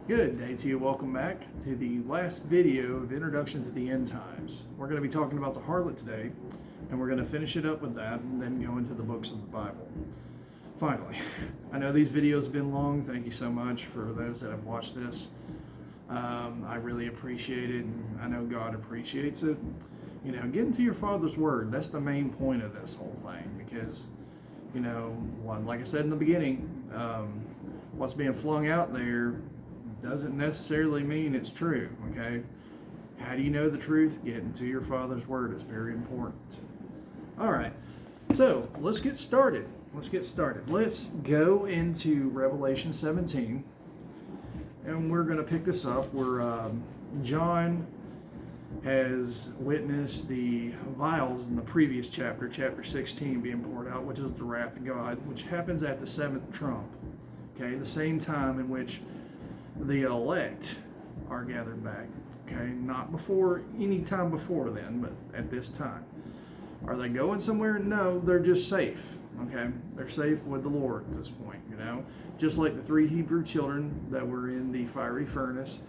Good day to you. Welcome back to the last video of Introduction to the End Times. We're going to be talking about the harlot today, and we're going to finish it up with that and then go into the books of the Bible. Finally, I know these videos have been long. Thank you so much for those that have watched this. I really appreciate it, and I know God appreciates it. You know, get into your Father's Word. That's the main point of this whole thing because, you know, like I said in the beginning, what's being flung out there doesn't necessarily mean it's true, okay? How do you know the truth? Get into your Father's Word. It's very important. All right, so let's get started. Let's go into Revelation 17, and we're going to pick this up where John has witnessed the vials in the previous chapter, chapter 16, being poured out, which is the wrath of God, which happens at the seventh trump, okay? The same time in which the elect are gathered back, okay? Not before, any time before then, but at this time. Are they going somewhere? No, they're just safe, okay? They're safe with the Lord at this point, you know? Just like the three Hebrew children that were in the fiery furnace,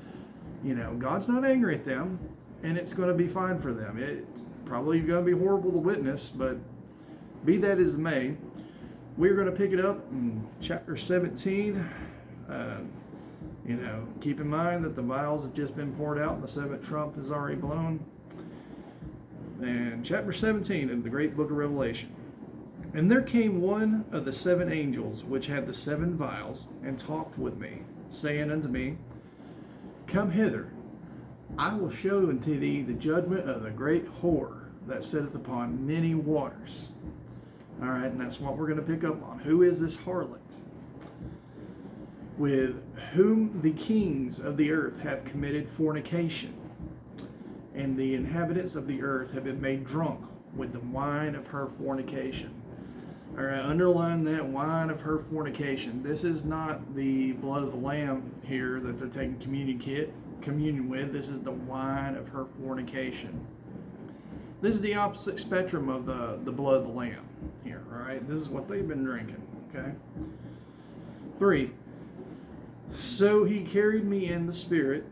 you know, God's not angry at them, and it's going to be fine for them. It's probably going to be horrible to witness, but be that as it may, we're going to pick it up in chapter 17. You know, keep in mind that the vials have just been poured out and the seventh trump is already blown. And chapter 17 of the great book of Revelation. And there came one of the seven angels which had the seven vials, and talked with me, saying unto me, Come hither, I will show unto thee the judgment of the great whore that sitteth upon many waters. All right, and that's what we're going to pick up on. Who is this harlot? With whom the kings of the earth have committed fornication, and the inhabitants of the earth have been made drunk with the wine of her fornication. All right, underline that, wine of her fornication. This is not the blood of the Lamb here that they're taking communion with. This is the wine of her fornication. This is the opposite spectrum of the blood of the Lamb here, all right? This is what they've been drinking, okay? 3. So he carried me in the spirit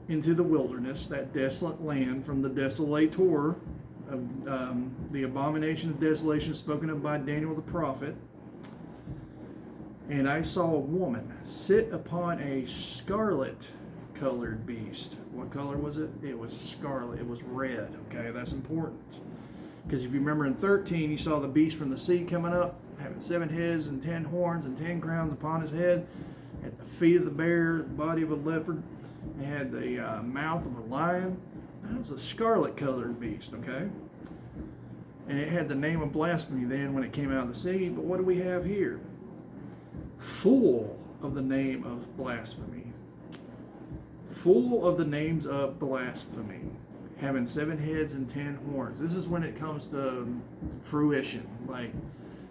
into the wilderness, that desolate land, from the desolator of the abomination of desolation spoken of by Daniel the prophet. And I saw a woman sit upon a scarlet colored beast. What color was it? It was scarlet. It was red. Okay, that's important. Because if you remember in 13, you saw the beast from the sea coming up, having 7 heads and 10 horns and 10 crowns upon his head. At the feet of the bear, the body of a leopard. It had the mouth of a lion. That was a scarlet colored beast, okay? And it had the name of blasphemy then when it came out of the sea. But what do we have here? Full of the name of blasphemy. Full of the names of blasphemy. Having 7 heads and 10 horns. This is when it comes to fruition. Like,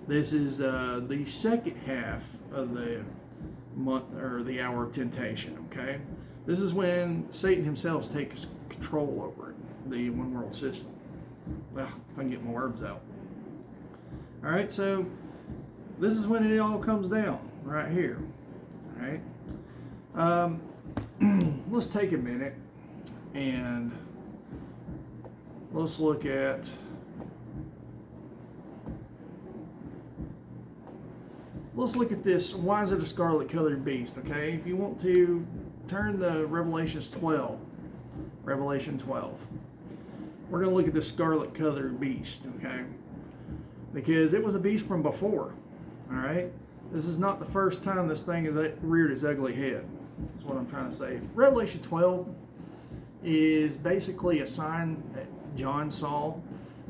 this is the second half of the month or the hour of temptation, okay? This is when Satan himself takes control over it, the one world system. Well, if I can get my words out. All right, so this is when it all comes down, right here. All right. Let's take a minute and let's look at this. Why is it a scarlet colored beast? Okay, if you want to turn to Revelation 12. Revelation 12. We're going to look at the scarlet colored beast, okay? Because it was a beast from before, all right? This is not the first time this thing has reared its ugly head. That's what I'm trying to say. Revelation 12 is basically a sign that John saw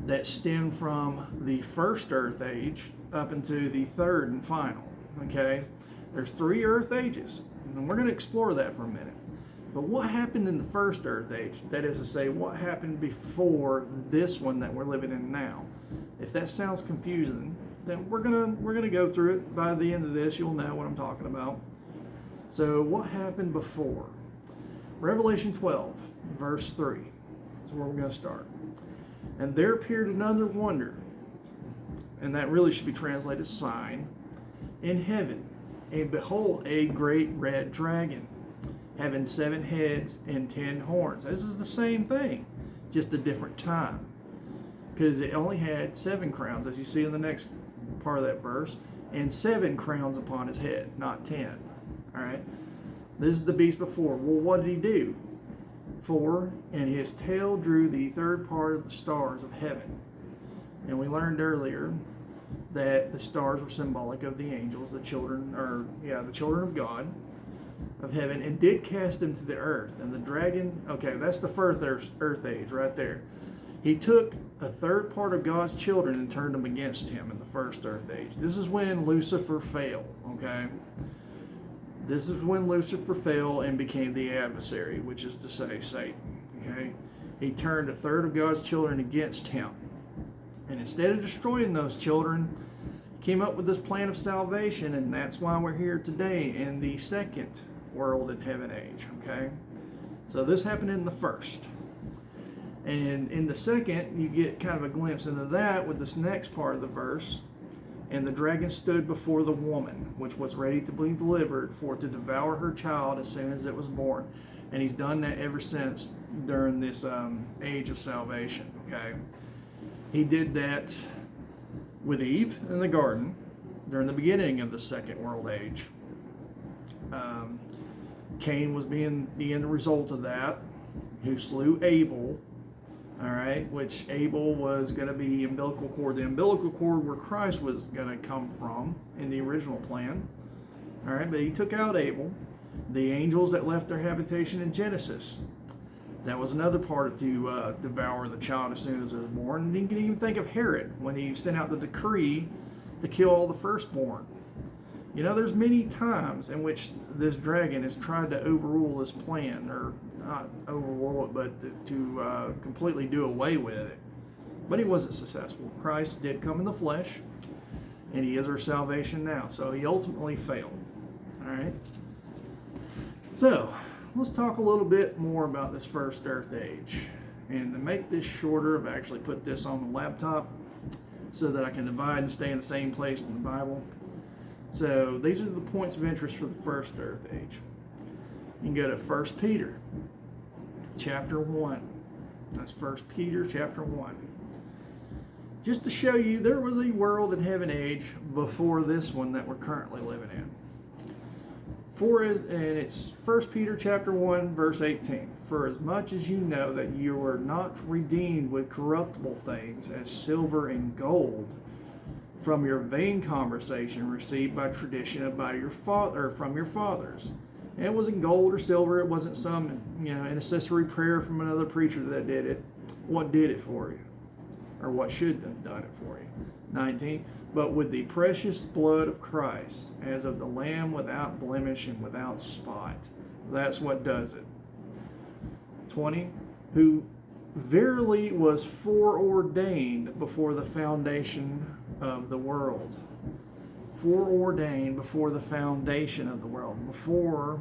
that stemmed from the first earth age up into the third and final, okay? There's 3 earth ages, and we're going to explore that for a minute. But what happened in the first earth age? That is to say, what happened before this one that we're living in now? If that sounds confusing, then we're gonna go through it. By the end of this, you'll know what I'm talking about. So what happened before? Revelation 12, verse 3 is where we're going to start. And there appeared another wonder, and that really should be translated sign, in heaven. And behold, a great red dragon, having 7 heads and 10 horns. This is the same thing, just a different time. Because it only had 7 crowns, as you see in the next part of that verse, and 7 crowns upon his head, not 10. All right? This is the beast before. Well, what did he do? 4, and his tail drew the third part of the stars of heaven. And we learned earlier that the stars were symbolic of the angels, the children of God, of heaven, and did cast them to the earth. And the dragon, okay, that's the first earth age right there. He took a third part of God's children and turned them against him in the first earth age. This is when Lucifer fell, okay? This is when Lucifer fell and became the adversary, which is to say Satan, okay? He turned a third of God's children against him. And instead of destroying those children, he came up with this plan of salvation, and that's why we're here today in the second world and heaven age, okay? So this happened in the first. And in the second, you get kind of a glimpse into that with this next part of the verse. And the dragon stood before the woman, which was ready to be delivered, for to devour her child as soon as it was born. And he's done that ever since during this age of salvation, okay? He did that with Eve in the garden during the beginning of the second world age. Cain was being the end result of that, who slew Abel. All right, which Abel was going to be umbilical cord, the umbilical cord where Christ was going to come from in the original plan. All right, but he took out Abel, the angels that left their habitation in Genesis. That was another part to devour the child as soon as it was born. And you can even think of Herod when he sent out the decree to kill all the firstborn. You know, there's many times in which this dragon has tried to overrule this plan, or not overrule it, but to completely do away with it. But he wasn't successful. Christ did come in the flesh, and he is our salvation now. So he ultimately failed. All right? So, let's talk a little bit more about this first earth age. And to make this shorter, I've actually put this on the laptop so that I can divide and stay in the same place in the Bible. So these are the points of interest for the first earth age. You can go to 1 Peter chapter 1. That's 1 Peter chapter 1. Just to show you, there was a world and heaven age before this one that we're currently living in. And it's 1 Peter chapter 1, verse 18. For as much as you know that you were not redeemed with corruptible things as silver and gold from your vain conversation received by tradition and by your from your fathers. And it wasn't gold or silver. It wasn't some intercessory prayer from another preacher that did it. What did it for you? Or what should have done it for you? 19. But with the precious blood of Christ, as of the Lamb without blemish and without spot. That's what does it. 20. Who verily was foreordained before the foundation of the world. Foreordained before the foundation of the world. Before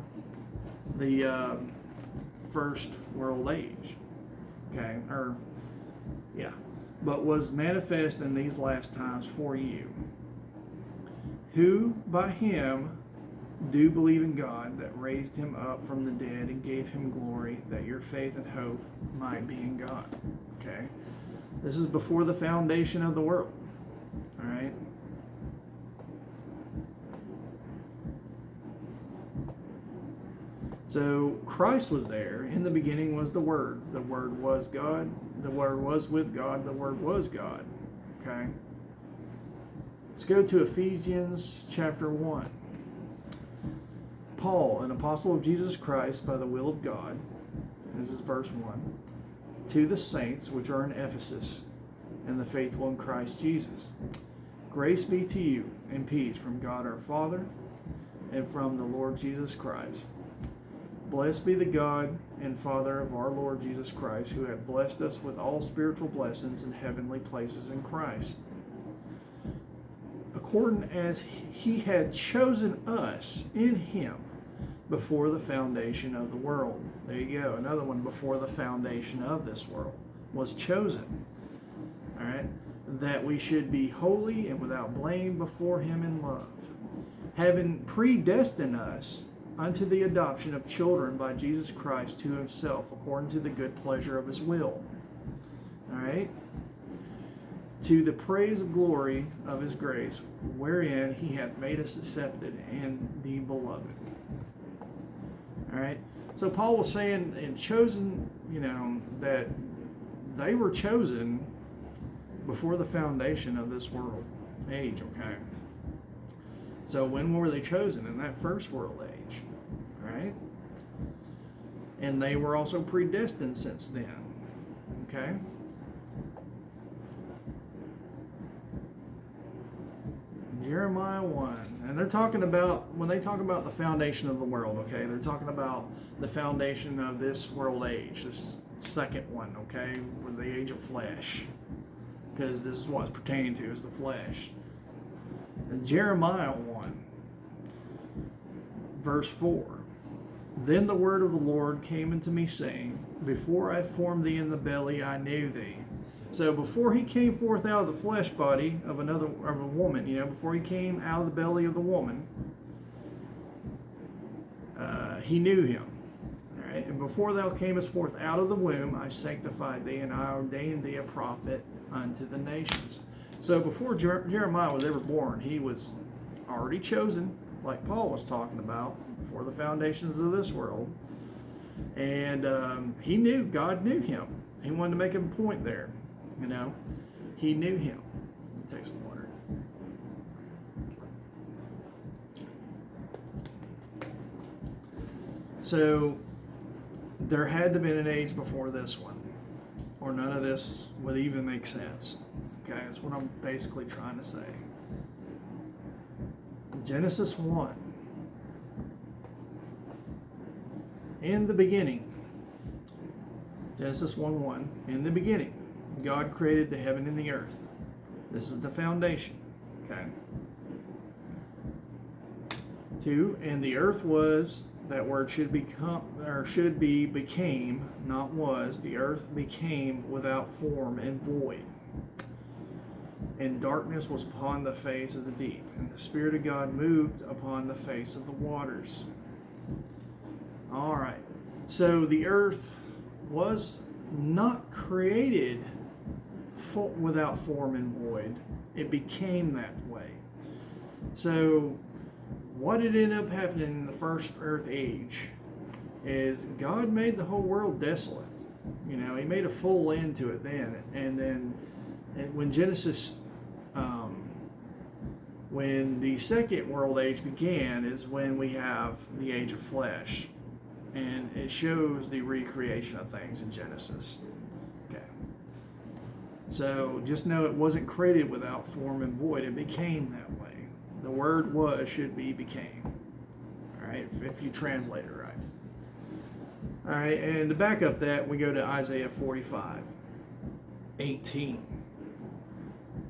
the first world age. Okay? But was manifest in these last times for you, who by him do believe in God, that raised him up from the dead and gave him glory, that your faith and hope might be in God. Okay? This is before the foundation of the world. All right? So Christ was there. In the beginning was the Word. The Word was God. The Word was with God. The Word was God. Okay? Let's go to Ephesians chapter 1. Paul, an apostle of Jesus Christ by the will of God, this is verse 1, to the saints which are in Ephesus, and the faithful in Christ Jesus. Grace be to you and peace from God our Father and from the Lord Jesus Christ. Blessed be the God and Father of our Lord Jesus Christ, who hath blessed us with all spiritual blessings in heavenly places in Christ, according as he had chosen us in him before the foundation of the world. There you go. Another one, before the foundation of this world was chosen. All right? That we should be holy and without blame before him in love, having predestined us unto the adoption of children by Jesus Christ to himself, according to the good pleasure of his will. All right? To the praise of glory of his grace, wherein he hath made us accepted in the beloved. All right? So Paul was saying, and chosen, that they were chosen before the foundation of this world age, okay? So when were they chosen? In that first world age, right? And they were also predestined since then, okay? Jeremiah 1. And they're talking about, when they talk about the foundation of the world, okay, they're talking about the foundation of this world age, this second one, okay, with the age of flesh. Because this is what it's pertaining to, is the flesh. And Jeremiah 1, verse 4. Then the word of the Lord came unto me, saying, Before I formed thee in the belly, I knew thee. So before he came forth out of the flesh body of a woman, before he came out of the belly of the woman, he knew him. All right? And before thou camest forth out of the womb, I sanctified thee, and I ordained thee a prophet unto the nations. So before Jeremiah was ever born, he was already chosen, like Paul was talking about, before the foundations of this world. And he knew, God knew him. He wanted to make a point there. He knew him. Let me take some water. So there had to have been an age before this one, or none of this would even make sense. Okay, that's what I'm basically trying to say. Genesis 1. In the beginning. Genesis 1:1. In the beginning, God created the heaven and the earth. This is the foundation. Okay. 2. And the earth was, that word should be became, not was. The earth became without form and void. And darkness was upon the face of the deep, and the Spirit of God moved upon the face of the waters. All right. So the earth was not created without form and void. It became that way. So what had ended up happening in the first earth age is God made the whole world desolate. He made a full end to it then. And then when Genesis, when the second world age began, is when we have the age of flesh. And it shows the recreation of things in Genesis. Okay. So just know it wasn't created without form and void. It became that way. The word was should be became. All right, if you translate it right. All right, and to back up that, we go to Isaiah 45:18.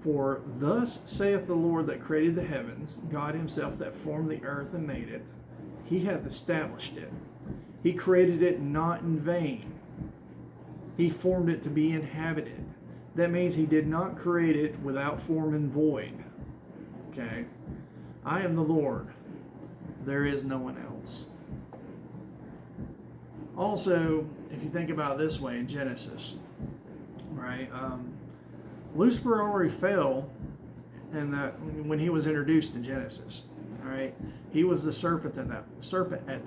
For thus saith the Lord that created the heavens, God himself that formed the earth and made it. He hath established it. He created it not in vain. He formed it to be inhabited. That means he did not create it without form and void. Okay? I am the Lord. There is no one else. Also, if you think about it this way in Genesis, right? Lucifer already fell in that when he was introduced in Genesis. All right, he was the serpent at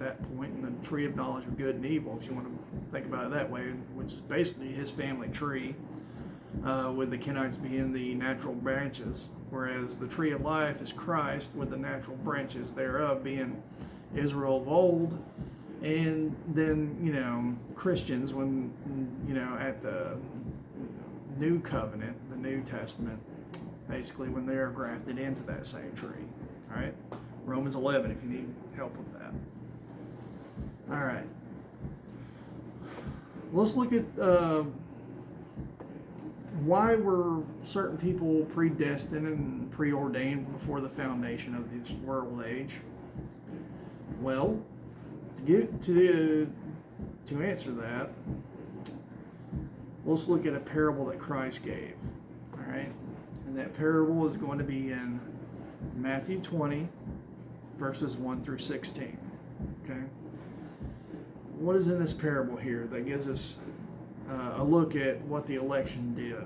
that point in the tree of knowledge of good and evil, if you want to think about it that way, which is basically his family tree, with the Kenites being the natural branches, whereas the tree of life is Christ, with the natural branches thereof being Israel of old, and then Christians when at the New Covenant, the New Testament, basically when they are grafted into that same tree. All right. Romans 11, if you need help with that. All right. Let's look at why were certain people predestined and preordained before the foundation of this world age. Well, to answer that, let's look at a parable that Christ gave. All right. And that parable is going to be in Matthew 20, verses 1 through 16. Okay? What is in this parable here that gives us a look at what the election did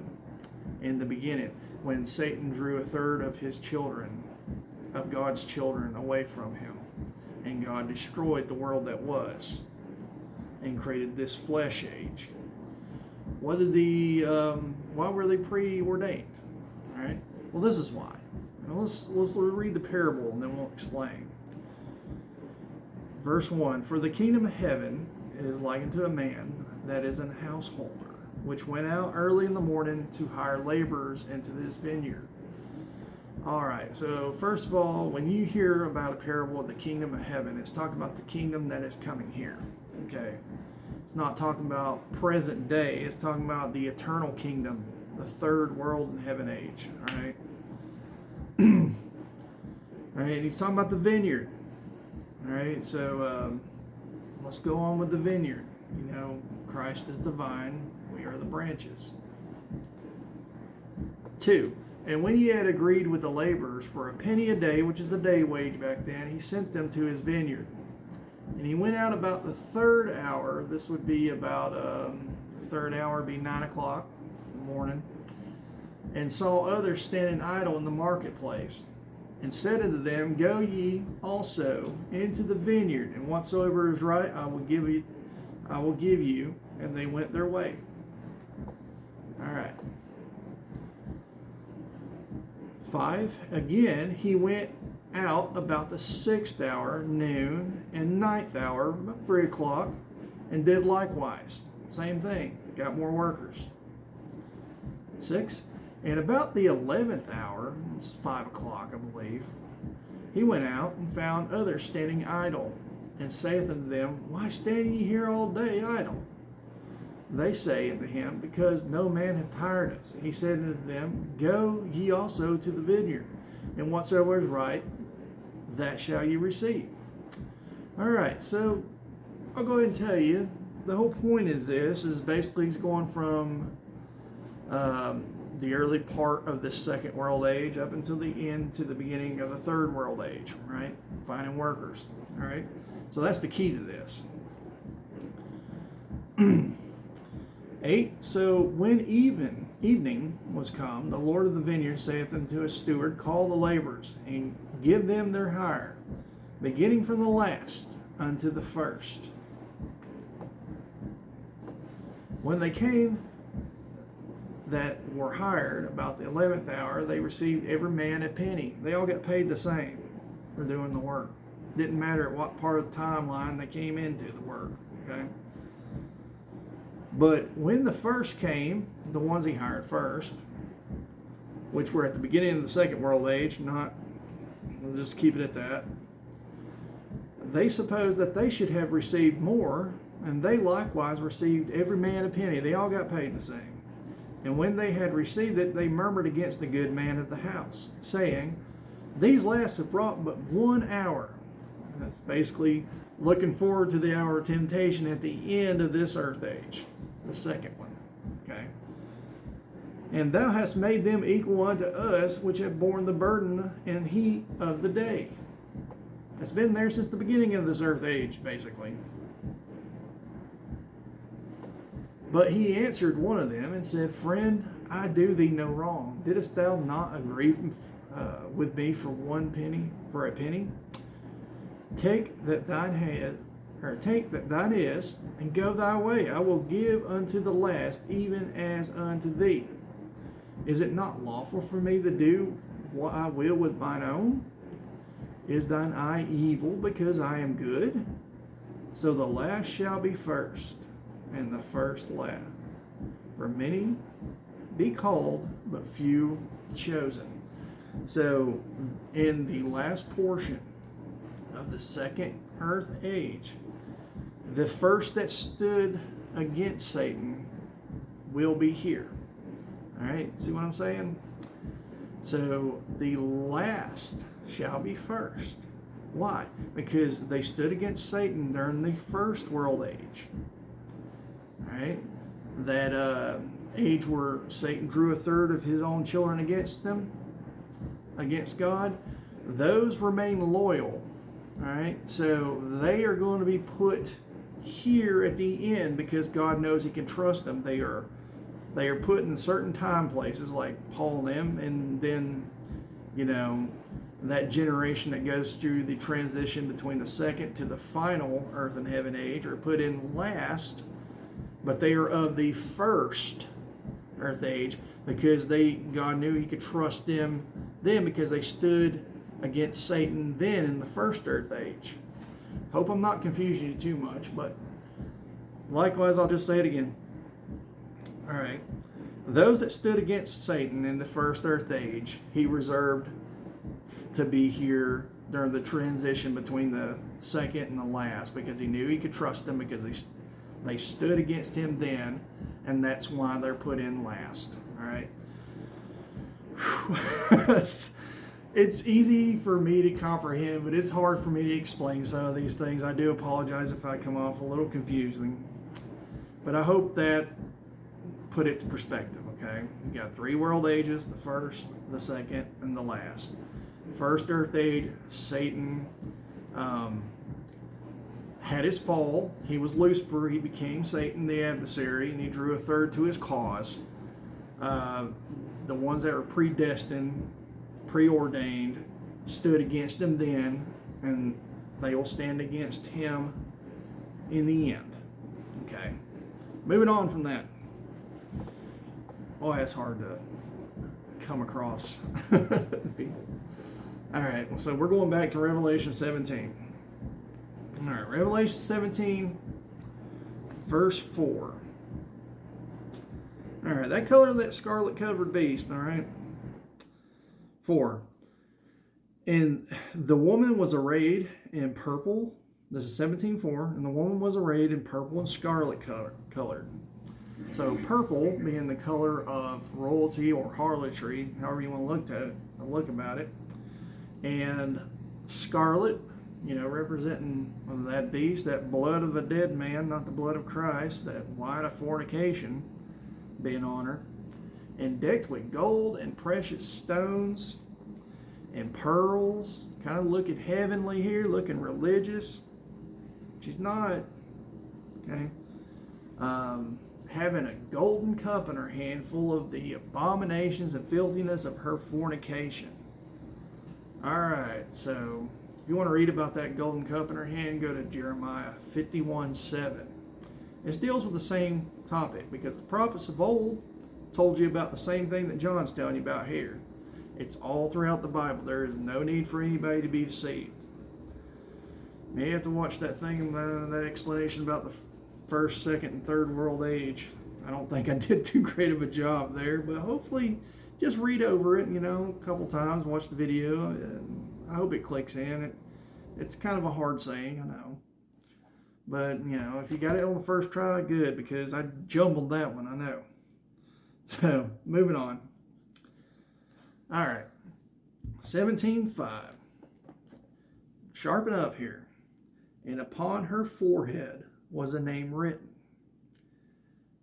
in the beginning when Satan drew a third of his children, of God's children, away from him, and God destroyed the world that was and created this flesh age? Why were they preordained? All right. Well, this is why. Now let's read the parable and then we'll explain. Verse 1, for the kingdom of heaven is likened to a man that is an householder, which went out early in the morning to hire laborers into his vineyard. All right, so first of all, when you hear about a parable of the kingdom of heaven, it's talking about the kingdom that is coming here. Okay. It's not talking about present day. It's talking about the eternal kingdom, the third world and heaven age. All right. All right. He's talking about the vineyard. All right. So let's go on with the vineyard. You know, Christ is the vine. We are the branches. 2. And when he had agreed with the laborers for a penny a day, which is a day wage back then, he sent them to his vineyard. And he went out about the third hour. This would be about the third hour would be 9 o'clock in the morning, and saw others standing idle in the marketplace, and said unto them, go ye also into the vineyard, and whatsoever is right I will give you. And they went their way. All right. 5. Again he went out about the 6th hour, noon, and 9th hour, about 3 o'clock, and did likewise. Same thing. Got more workers. 6. And about the 11th hour, it's 5 o'clock, I believe, he went out and found others standing idle, and saith unto them, why stand ye here all day idle? They say unto him, because no man hath hired us. He said unto them, go ye also to the vineyard, and whatsoever is right, that shall you receive. All right, so I'll go ahead and tell you, the whole point is basically he's going from the early part of the second world age up until the end to the beginning of the third world age, right? Finding workers, all right? So that's the key to this. 8. So when evening was come, the Lord of the vineyard saith unto his steward, call the laborers, and give them their hire, beginning from the last unto the first. When they came that were hired about the 11th hour, they received every man a penny. They all got paid the same for doing the work. Didn't matter at what part of the timeline they came into the work, okay? But when the first came, the ones he hired first, which were at the beginning of the second world age, we'll just keep it at that, they supposed that they should have received more, and they likewise received every man a penny. They all got paid the same. And when they had received it, they murmured against the good man of the house, saying, these last have brought but 1 hour. That's basically looking forward to the hour of temptation at the end of this earth age, the second one. Okay. And thou hast made them equal unto us, which have borne the burden and heat of the day. It's been there since the beginning of this earth age, basically. But he answered one of them and said, friend, I do thee no wrong. Didst thou not agree with me for a penny? Take that thine is, and go thy way. I will give unto the last, even as unto thee. Is it not lawful for me to do what I will with mine own? Is thine eye evil because I am good? So the last shall be first, and the first last. For many be called, but few chosen. So in the last portion of the second earth age, the first that stood against Satan will be here. All right, see what I'm saying? So the last shall be first. Why? Because they stood against Satan during the first world age. All right, that age where Satan drew a third of his own children against them, against God. Those remain loyal All right, so they are going to be put here at the end because God knows He can trust them. They are put in certain time places like Paul and them, and then, you know, that generation that goes through the transition between the second to the final earth and heaven age are put in last, but they are of the first earth age because God knew He could trust them then because they stood against Satan then in the first earth age. Hope I'm not confusing you too much, but likewise, I'll just say it again. All right. Those that stood against Satan in the first earth age, He reserved to be here during the transition between the second and the last because He knew He could trust them because they stood against Him then, and that's why they're put in last. All right. It's easy for me to comprehend, but it's hard for me to explain some of these things. I do apologize if I come off a little confusing, but I hope that put it to perspective, okay? You got 3 world ages, the first, the second, and the last. First earth age, Satan had his fall. He was Lucifer. He became Satan, the adversary, and he drew a third to his cause. The ones that were predestined, preordained, stood against him then, and they will stand against him in the end. Okay. Moving on from that. Boy, that's hard to come across people. All right, so we're going back to Revelation 17. All right, Revelation 17, verse 4. All right, that scarlet-covered beast, all right? 4. And the woman was arrayed in purple. This is 17:4. And the woman was arrayed in purple and scarlet colored. So purple being the color of royalty or harlotry, however you want to look about it. And scarlet, you know, representing that beast, that blood of a dead man, not the blood of Christ, that wine of fornication being on her. And decked with gold and precious stones and pearls, kind of looking heavenly here, looking religious. She's not, okay? Having a golden cup in her hand full of the abominations and filthiness of her fornication. All right, so if you want to read about that golden cup in her hand, go to Jeremiah 51:7. This deals with the same topic because the prophets of old told you about the same thing that John's telling you about here. It's all throughout the Bible. There is no need for anybody to be deceived. You may have to watch that thing, that explanation about the first, second, and third world age. I don't think I did too great of a job there, but hopefully just read over it, you know, a couple times, watch the video, and I hope it clicks in. It's kind of a hard saying, I know. But, you know, if you got it on the first try, good, because I jumbled that one, I know. So, moving on. All right. 17:5. Sharpen up here. And upon her forehead was a name written.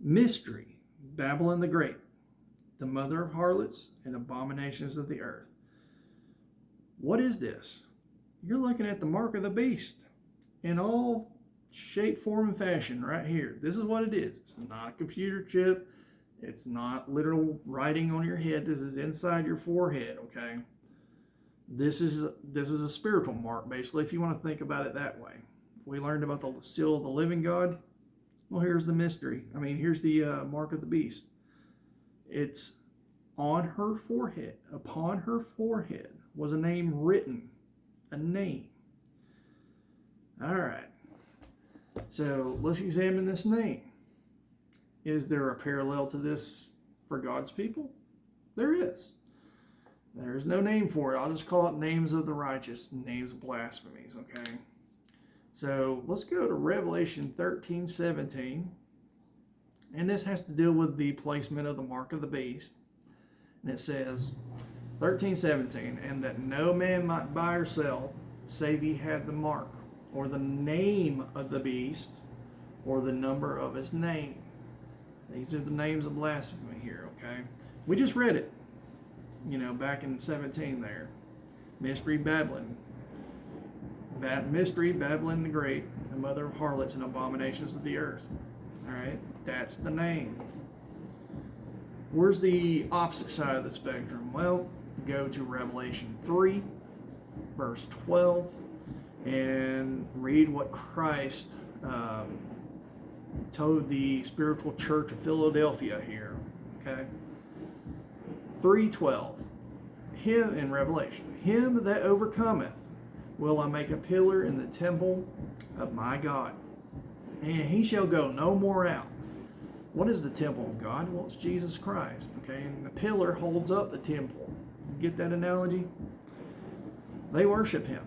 Mystery, Babylon the Great, the mother of harlots and abominations of the earth. What is this? You're looking at the mark of the beast in all shape, form, and fashion right here. This is what it is. It's not a computer chip. It's not literal writing on your head. This is inside your forehead, okay? This is a spiritual mark, basically, if you want to think about it that way. We learned about the seal of the living God. Well, here's the mystery. I mean, here's the mark of the beast. It's on her forehead. Upon her forehead was a name written. A name. All right. So let's examine this name. Is there a parallel to this for God's people? There is. There's no name for it. I'll just call it names of the righteous, names of blasphemies, okay? So let's go to Revelation 13:17. And this has to deal with the placement of the mark of the beast. And it says, 13:17, and that no man might buy or sell, save he had the mark, or the name of the beast, or the number of his name. These are the names of blasphemy here, okay? We just read it, you know, back in 17 there. Mystery Babylon. That mystery, Babylon the Great, the mother of harlots and abominations of the earth. All right, that's the name. Where's the opposite side of the spectrum? Well, go to Revelation 3, verse 12, and read what Christ told the spiritual church of Philadelphia here. Okay, 3:12. Him in Revelation, him that overcometh will I make a pillar in the temple of my God, and he shall go no more out. What is the temple of God? Well, it's Jesus Christ. Okay, and the pillar holds up the temple. You get that analogy? They worship him.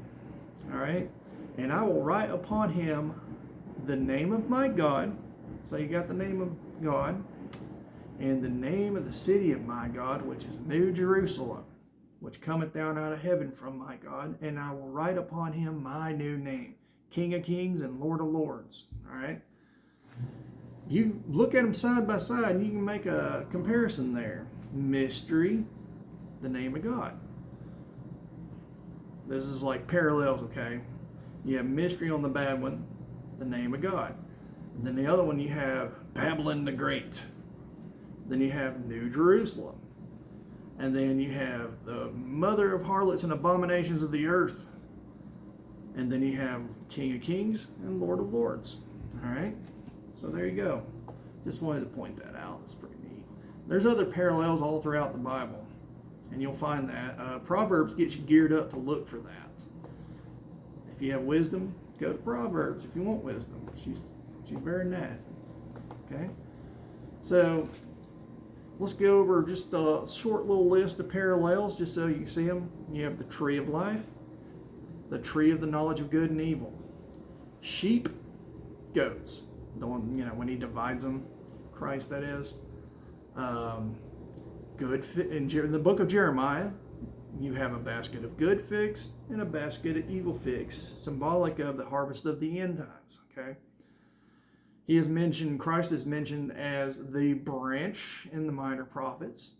All right, and I will write upon him the name of my God. So you got the name of God, and the name of the city of my God, which is New Jerusalem, which cometh down out of heaven from my God, and I will write upon him my new name, King of Kings and Lord of Lords. All right. You look at them side by side, and you can make a comparison there. Mystery, the name of God. This is like parallels, okay? You have mystery on the bad one, the name of God. And then the other one, you have Babylon the Great. Then you have New Jerusalem. And then you have the mother of harlots and abominations of the earth. And then you have King of Kings and Lord of Lords. All right? So there you go. Just wanted to point that out. It's pretty neat. There's other parallels all throughout the Bible. And you'll find that. Proverbs gets you geared up to look for that. If you have wisdom, go to Proverbs if you want wisdom. She's very nasty. Okay? So let's go over just a short little list of parallels just so you can see them. You have the tree of life, the tree of the knowledge of good and evil, sheep, goats. The one, when he divides them, Christ that is. In the book of Jeremiah, you have a basket of good figs and a basket of evil figs, symbolic of the harvest of the end times. Okay. Christ is mentioned as the branch in the minor prophets,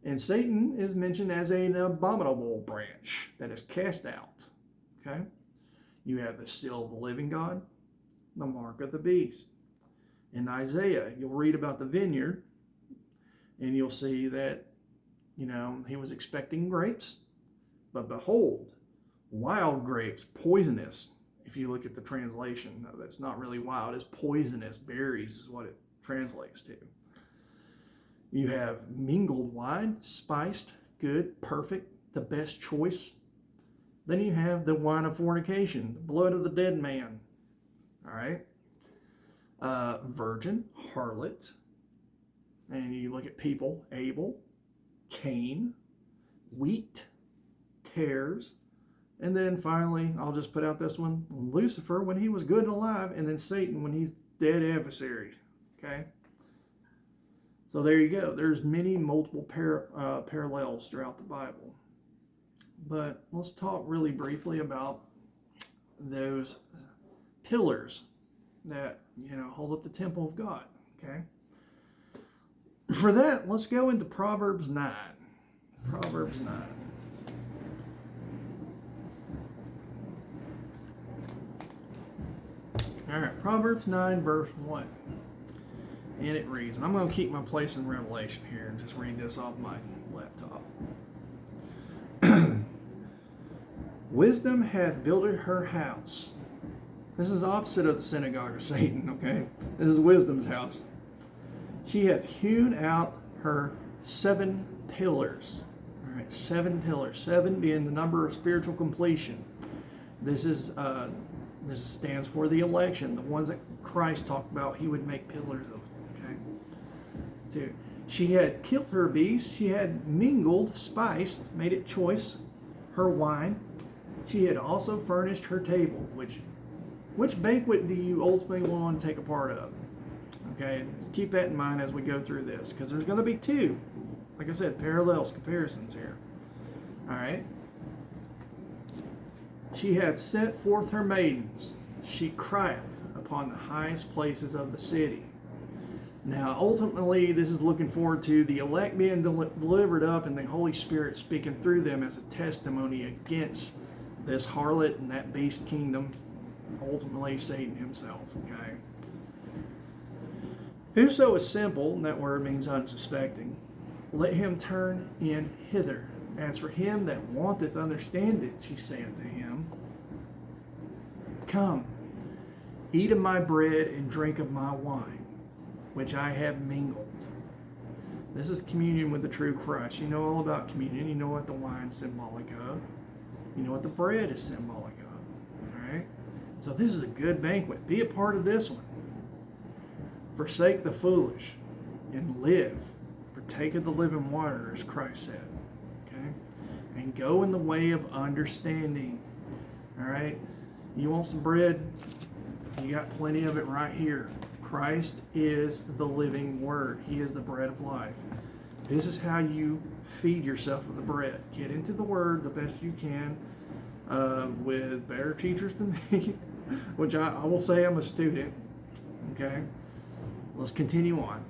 and Satan is mentioned as an abominable branch that is cast out. Okay. You have the seal of the living God, the mark of the beast. In Isaiah, you'll read about the vineyard, and you'll see that, he was expecting grapes, but behold, wild grapes, poisonous. If you look at the translation of it, it's not really wild, it's poisonous berries is what it translates to. You have mingled wine, spiced, good, perfect, the best choice. Then you have the wine of fornication, the blood of the dead man. All right. Virgin, harlot, and you look at people, Abel, Cain, wheat, tares, and then finally, I'll just put out this one, Lucifer when he was good and alive, and then Satan when he's dead adversary. Okay? So there you go. There's multiple parallels throughout the Bible. But let's talk really briefly about those pillars that hold up the temple of God. Okay. For that, let's go into Proverbs 9. Proverbs 9. All right, Proverbs 9, verse 1. And it reads, and I'm going to keep my place in Revelation here and just read this off my laptop. Wisdom hath builded her house. This is opposite of the synagogue of Satan, okay? This is wisdom's house. She hath hewn out her 7 pillars. All right, 7 pillars. 7 being the number of spiritual completion. This stands for the election, the ones that Christ talked about he would make pillars of. Okay. 2. She had killed her beast. She had mingled, spiced, made it choice, her wine. She had also furnished her table, which banquet do you ultimately want to take a part of? Okay, keep that in mind as we go through this, because there's going to be 2, like I said, parallels, comparisons here. All right. She had sent forth her maidens. She crieth upon the highest places of the city. Now, ultimately, this is looking forward to the elect being delivered up and the Holy Spirit speaking through them as a testimony against this harlot and that beast kingdom, ultimately Satan himself, okay? Whoso is simple, and that word means unsuspecting, let him turn in hither. As for him that wanteth understanding, she saith to him, Come, eat of my bread and drink of my wine, which I have mingled. This is communion with the true Christ. You know all about communion. You know what the wine's symbolic of. You know what the bread is symbolic of. All right? So this is a good banquet. Be a part of this one. Forsake the foolish and live. Partake of the living water, as Christ said. Okay? And go in the way of understanding. All right? You want some bread? You got plenty of it right here. Christ is the living word. He is the bread of life. This is how you feed yourself with the bread. Get into the word the best you can with better teachers than me, which I will say I'm a student. Okay? Let's continue on.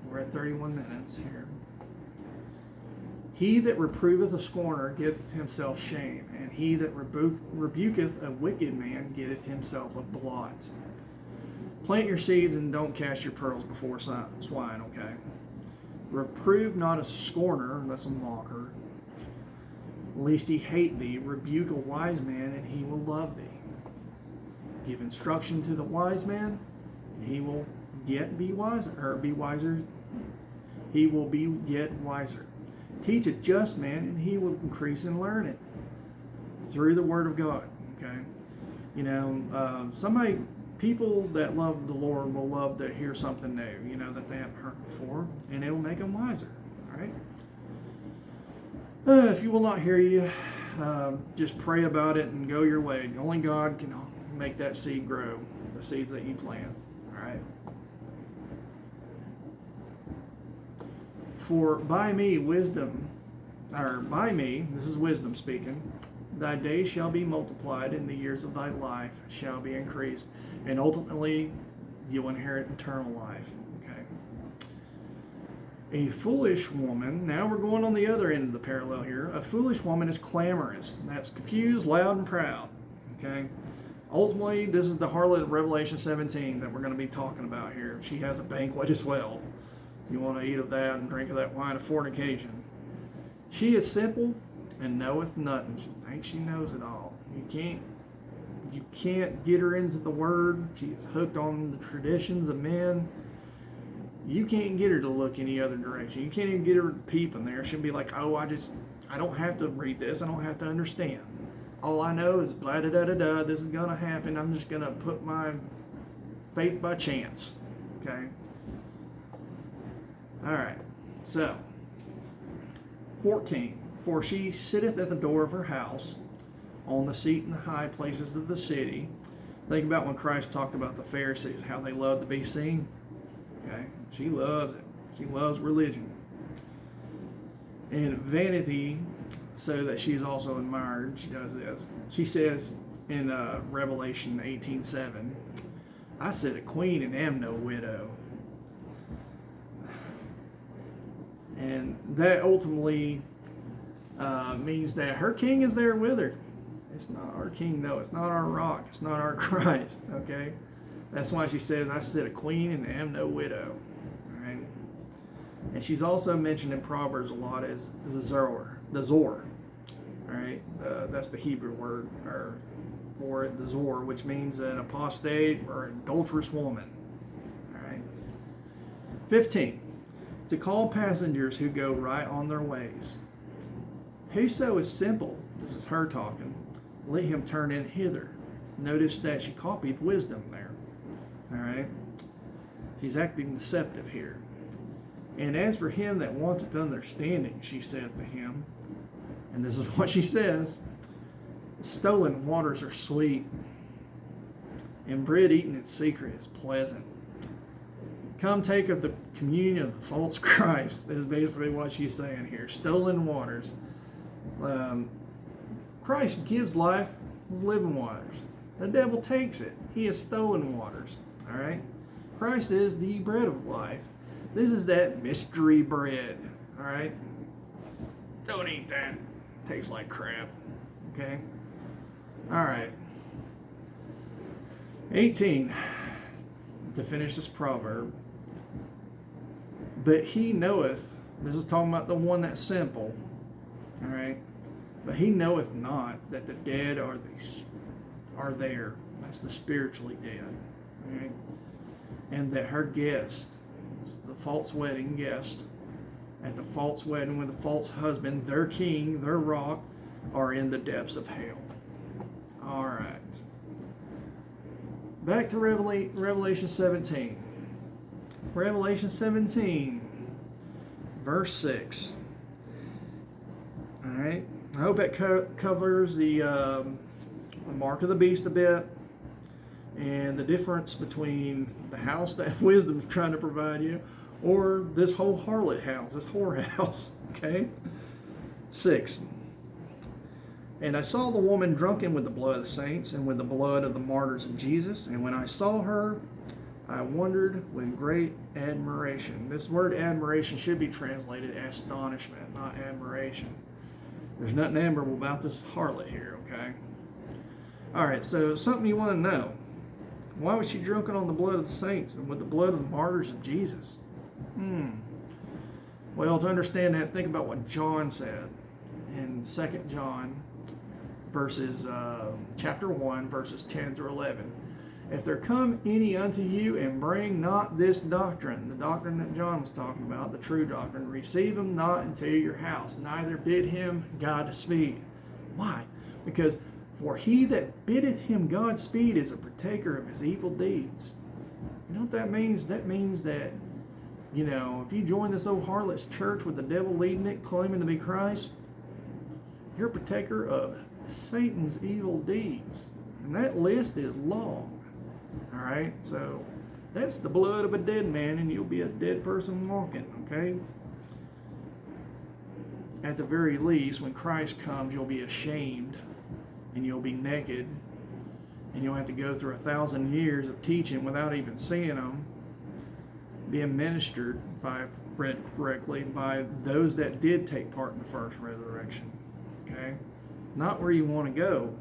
We're at 31 minutes here. He that reproveth a scorner getteth himself shame, and he that rebuketh a wicked man getteth himself a blot. Plant your seeds and don't cast your pearls before swine, okay? Reprove not a scorner, that's a mocker, lest he hate thee. Rebuke a wise man, and he will love thee. Give instruction to the wise man, and he will yet be wiser, He will be yet wiser. Teach a just man, and he will increase in learning through the word of God, okay? You know, people that love the Lord will love to hear something new, you know, that they haven't heard before, and it will make them wiser, all right? If you will not hear you, just pray about it and go your way. Only God can make that seed grow, the seeds that you plant, all right? For by me, this is wisdom speaking, thy days shall be multiplied, and the years of thy life shall be increased. And ultimately, you'll inherit eternal life. Okay. A foolish woman, now we're going on the other end of the parallel here. A foolish woman is clamorous. That's confused, loud, and proud. Okay. Ultimately, this is the harlot of Revelation 17 that we're going to be talking about here. She has a banquet as well. You want to eat of that and drink of that wine of fornication. She is simple and knoweth nothing. She thinks she knows it all. You can't get her into the word. She is hooked on the traditions of men. You can't get her to look any other direction. You can't even get her to peep in there. She'll be like, oh, I don't have to read this. I don't have to understand. All I know is blah da da da da. This is gonna happen. I'm just gonna put my faith by chance. Okay. All right. So 14. For she sitteth at the door of her house, on the seat in the high places of the city. Think about when Christ talked about the Pharisees, how they love to be seen. Okay, she loves it. She loves religion. And vanity, so that she is also admired. She does this. She says in Revelation 18:7, I sit a queen and am no widow. And that ultimately means that her king is there with her. It's not our king, though. It's not our rock. It's not our Christ, okay? That's why she says, I sit a queen and am no widow, all right? And she's also mentioned in Proverbs a lot as the Zor, all right? That's the Hebrew word for it, the Zor, which means an apostate or adulterous woman, all right? 15, to call passengers who go right on their ways. Whoso is simple, this is her talking, let him turn in hither. Notice that she copied wisdom there. All right? She's acting deceptive here. And as for him that wanteth understanding, she said to him, and this is what she says, stolen waters are sweet, and bread eaten in secret is pleasant. Come take of the communion of the false Christ, is basically what she's saying here. Stolen waters. Christ gives life, his living waters. The devil takes it. He has stolen waters. All right? Christ is the bread of life. This is that mystery bread. All right? Don't eat that. Tastes like crap. Okay? All right. 18. To finish this proverb. But he knoweth, this is talking about the one that's simple. All right? But he knoweth not that the dead are there. That's the spiritually dead. All right? And that her guest, the false wedding guest, at the false wedding with the false husband, their king, their rock, are in the depths of hell. All right. Back to Revelation 17. Revelation 17, verse 6. All right. I hope that covers the mark of the beast a bit, and the difference between the house that wisdom is trying to provide you, or this whole harlot house, this whore house. Okay? 6. And I saw the woman drunken with the blood of the saints and with the blood of the martyrs of Jesus. And when I saw her, I wondered with great admiration. This word admiration should be translated astonishment, not admiration. There's nothing admirable about this harlot here, okay? All right, so something you want to know. Why was she drunken on the blood of the saints and with the blood of the martyrs of Jesus? Well, to understand that, think about what John said in 2 John, chapter 1, verses 10 through 11. If there come any unto you and bring not this doctrine, the doctrine that John was talking about, the true doctrine, receive him not into your house, neither bid him Godspeed. Why? Because for he that biddeth him Godspeed is a partaker of his evil deeds. You know what that means? That means that, if you join this old harlot's church with the devil leading it, claiming to be Christ, you're a partaker of Satan's evil deeds. And that list is long. All right? So that's the blood of a dead man, and you'll be a dead person walking, okay? At the very least, when Christ comes, you'll be ashamed, and you'll be naked, and you'll have to go through 1,000 years of teaching without even seeing them, being ministered, if I've read correctly, by those that did take part in the first resurrection. Okay? Not where you want to go.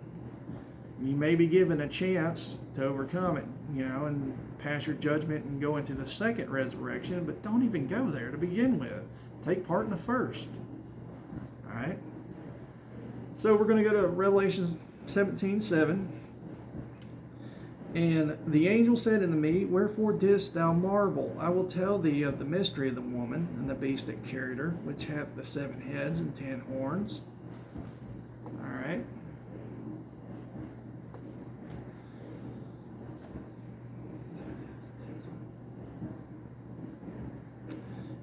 You may be given a chance to overcome it, and pass your judgment and go into the second resurrection, but don't even go there to begin with. Take part in the first. All right? So we're going to go to Revelation 17:7. And the angel said unto me, Wherefore didst thou marvel? I will tell thee of the mystery of the woman and the beast that carried her, which hath the 7 heads and 10 horns. All right.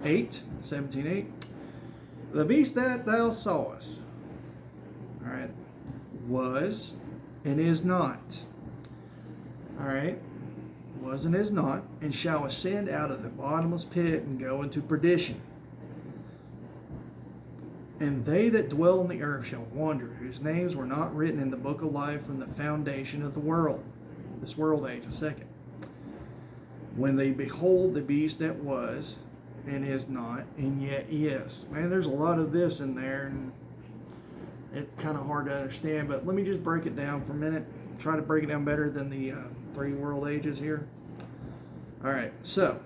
Eight, 17:8. The beast that thou sawest, all right, was and is not. All right, was and is not, and shall ascend out of the bottomless pit and go into perdition. And they that dwell on the earth shall wonder, whose names were not written in the book of life from the foundation of the world, this world age, a second, when they behold the beast that was and is not, and yet is. Man, there's a lot of this in there, and it's kind of hard to understand, but let me just break it down for a minute. Try to break it down better than the 3 world ages here. All right, so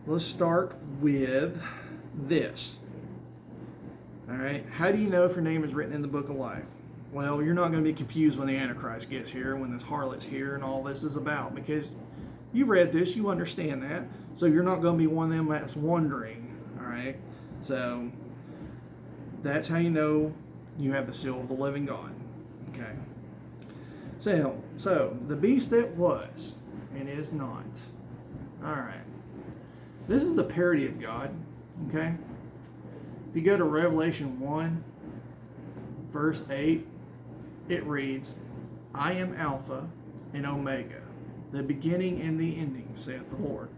let's start with this. All right, how do you know if your name is written in the book of life? Well, you're not going to be confused when the Antichrist gets here, when this harlot's here, and all this is about, because you read this, you understand that, so you're not going to be one of them that's wondering. All right, so that's how you know you have the seal of the living God. Okay. So the beast that was and is not. All right. This is a parody of God. Okay. If you go to Revelation 1, verse 8, it reads, I am Alpha and Omega, the beginning and the ending, saith the Lord,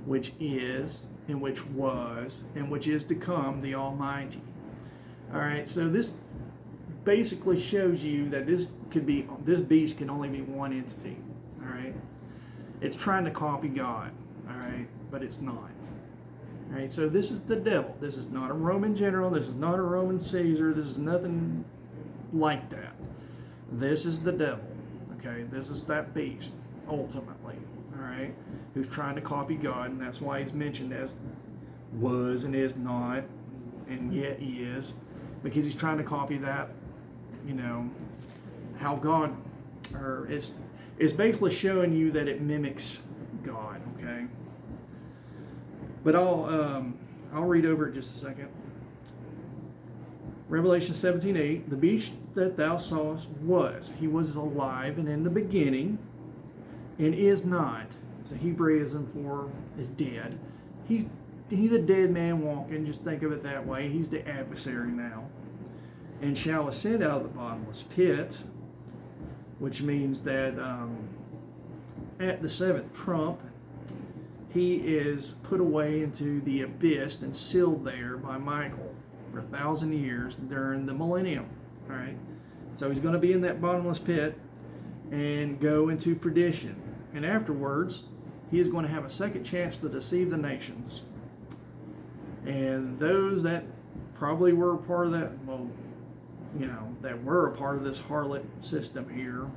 which is, and which was, and which is to come, the Almighty. All right, so this basically shows you that this beast can only be one entity. All right, it's trying to copy God. All right, but it's not. All right, so this is the devil. This is not a Roman general. This is not a Roman Caesar. This is nothing like that. This is the devil. Okay, this is that beast, ultimately. All right, who's trying to copy God, and that's why he's mentioned as was and is not, and yet he is, because he's trying to copy that, you know, how God, or it's basically showing you that it mimics God. Okay. But I'll read over it just a second. Revelation 17:8, the beast that thou sawest he was alive and in the beginning, and is not. It's a Hebraism for is dead. He's a dead man walking, just think of it that way. He's the adversary now. And shall ascend out of the bottomless pit, which means that at the seventh trump, he is put away into the abyss and sealed there by Michael for 1,000 years during the millennium. All right, so he's going to be in that bottomless pit and go into perdition. And afterwards, he is going to have a second chance to deceive the nations. And those that probably were a part of that, well, you know, that were a part of this harlot system here,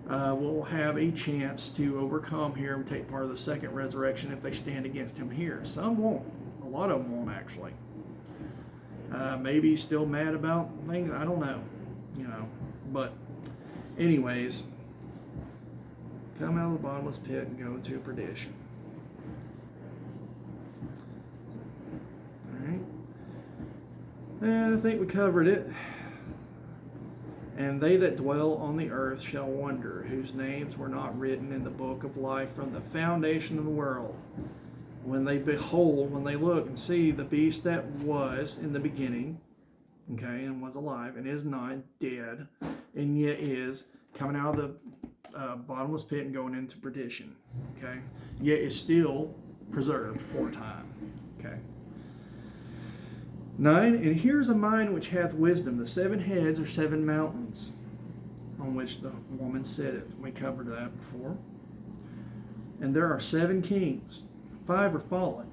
will have a chance to overcome here and take part of the second resurrection if they stand against him here. Some won't. A lot of them won't, actually. Maybe still mad about things. I don't know. You know. But anyways, come out of the bottomless pit and go into perdition. All right. And I think we covered it. And they that dwell on the earth shall wonder, whose names were not written in the book of life from the foundation of the world. When they behold, when they look and see the beast that was in the beginning, okay, and was alive, and is not, dead, and yet is coming out of the bottomless pit and going into perdition, okay, yet is still preserved for a time, okay. 9, and here's a mind which hath wisdom. The 7 heads are 7 mountains on which the woman sitteth. We covered that before. And there are 7 kings. 5 are fallen.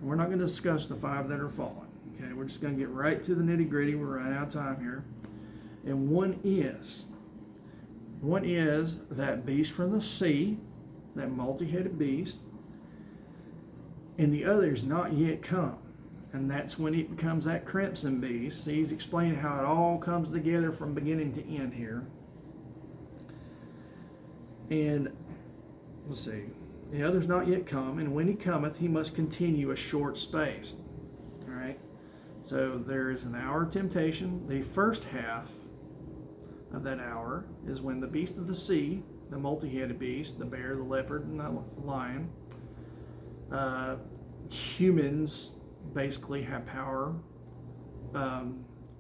And we're not going to discuss the 5 that are fallen. Okay, we're just going to get right to the nitty gritty. We're running out of time here. And one is that beast from the sea, that multi-headed beast. And the other is not yet come. And that's when it becomes that crimson beast. So he's explaining how it all comes together from beginning to end here. And let's see. The other's not yet come, and when he cometh, he must continue a short space. All right. So there is an hour of temptation. The first half of that hour is when the beast of the sea, the multi-headed beast, the bear, the leopard, and the lion, humans basically have power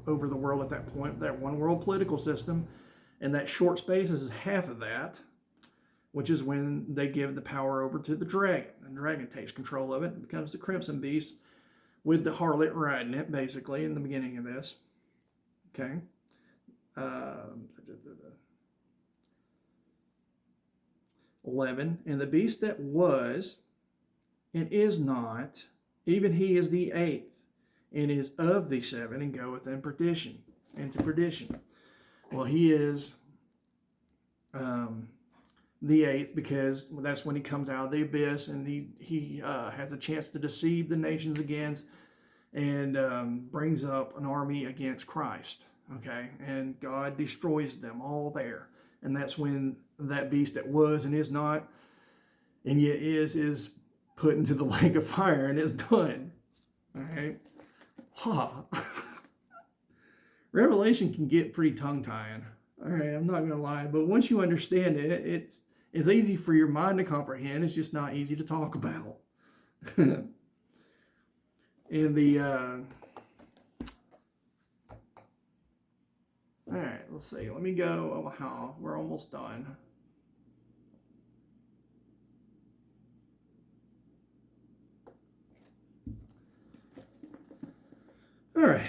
over the world at that point, that one world political system, and that short space is half of that, which is when they give the power over to the dragon. The dragon takes control of it and becomes the crimson beast with the harlot riding it, basically, in the beginning of this. Okay. 11, and the beast that was and is not, even he is the 8th, and is of the 7, and goeth into perdition. Well, he is the 8th because that's when he comes out of the abyss, and he has a chance to deceive the nations against, and brings up an army against Christ. Okay, and God destroys them all there, and that's when that beast that was and is not, and yet is put into the lake of fire and is done. All right. Revelation can get pretty tongue-tying. All right, I'm not going to lie. But once you understand it, it's easy for your mind to comprehend. It's just not easy to talk about. And the... all right, let's see. Let me go. Oh, we're almost done. All right.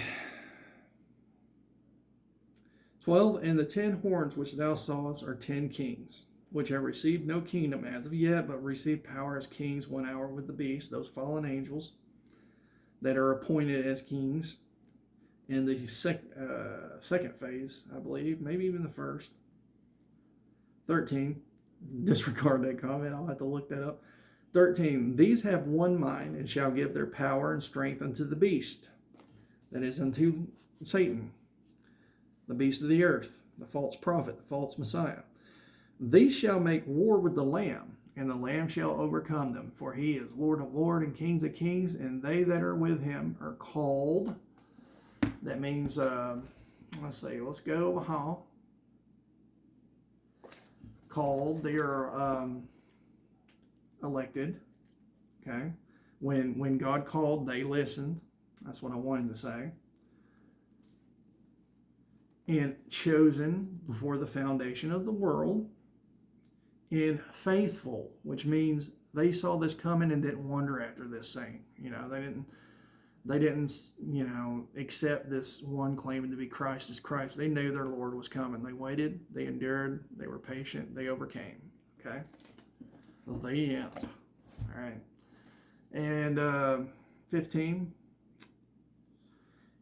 12, and the 10 horns which thou sawest are 10 kings. which have received no kingdom as of yet, but received power as kings 1 hour with the beast, those fallen angels that are appointed as kings in the second phase, I believe, maybe even the first. 13, disregard that comment, I'll have to look that up. 13, these have one mind and shall give their power and strength unto the beast, that is unto Satan, the beast of the earth, the false prophet, the false Messiah. These shall make war with the Lamb, and the Lamb shall overcome them, for he is Lord of lords and Kings of kings, and they that are with him are called. That means, let's go, called, they are elected, okay? When God called, they listened. That's what I wanted to say. And chosen before the foundation of the world, and faithful, which means they saw this coming and didn't wonder after this saying. They didn't accept this one claiming to be Christ as Christ. They knew their Lord was coming. They waited, they endured, they were patient, they overcame. Okay? The end. All right. And 15.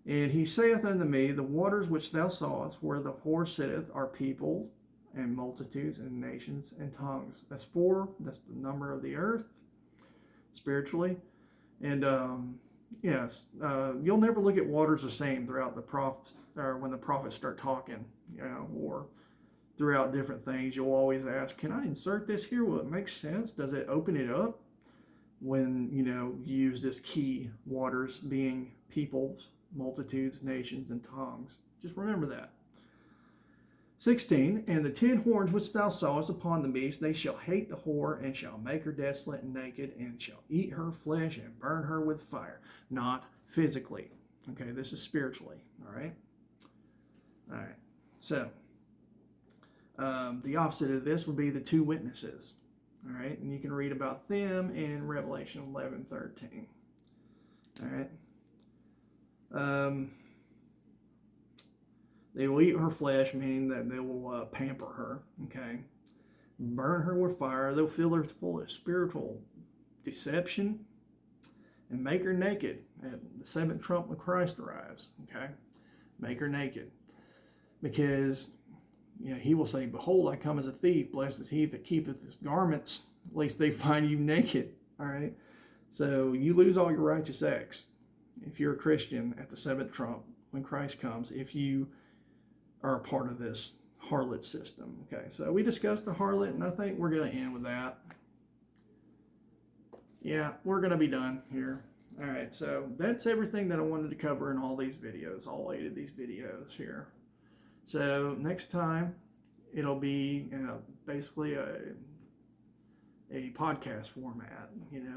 And he saith unto me, the waters which thou sawest, where the whore sitteth, are people and multitudes and nations and tongues. That's 4. That's the number of the earth, spiritually. And yes, you'll never look at waters the same throughout the prophets, or when the prophets start talking, or throughout different things. You'll always ask, can I insert this here? Will it make sense? Does it open it up? When, you use this key, waters being peoples, multitudes, nations, and tongues. Just remember that. 16, and the 10 horns which thou sawest upon the beast, they shall hate the whore, and shall make her desolate and naked, and shall eat her flesh, and burn her with fire. Not physically. Okay, this is spiritually. All right? All right. So, the opposite of this would be the 2 witnesses. All right? And you can read about them in Revelation 11:13. All right? They will eat her flesh, meaning that they will pamper her, okay? Burn her with fire. They'll fill her full of spiritual deception and make her naked at the 7th trump when Christ arrives, okay? Make her naked. Because, he will say, behold, I come as a thief. Blessed is he that keepeth his garments, lest they find you naked, all right? So you lose all your righteous acts if you're a Christian at the 7th trump when Christ comes, if you are a part of this harlot system. Okay, so we discussed the harlot, and I think we're going to end with that. Yeah, we're going to be done here. All right, so that's everything that I wanted to cover in all these videos, all 8 of these videos here. So next time, it'll be basically a podcast format,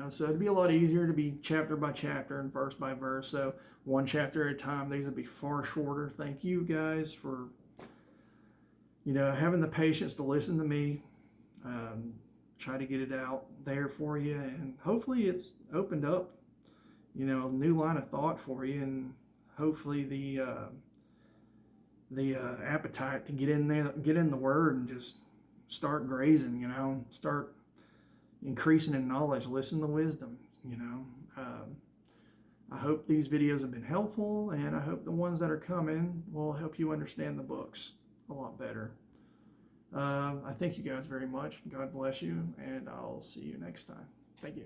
so it'd be a lot easier to be chapter by chapter and verse by verse. So 1 chapter at a time. These would be far shorter. Thank you guys for having the patience to listen to me, try to get it out there for you, and hopefully it's opened up a new line of thought for you, and hopefully the appetite to get in there, get in the Word, and just start grazing, start increasing in knowledge, listen to wisdom, I hope these videos have been helpful, and I hope the ones that are coming will help you understand the books a lot better. I thank you guys very much. God bless you, and I'll see you next time. Thank you.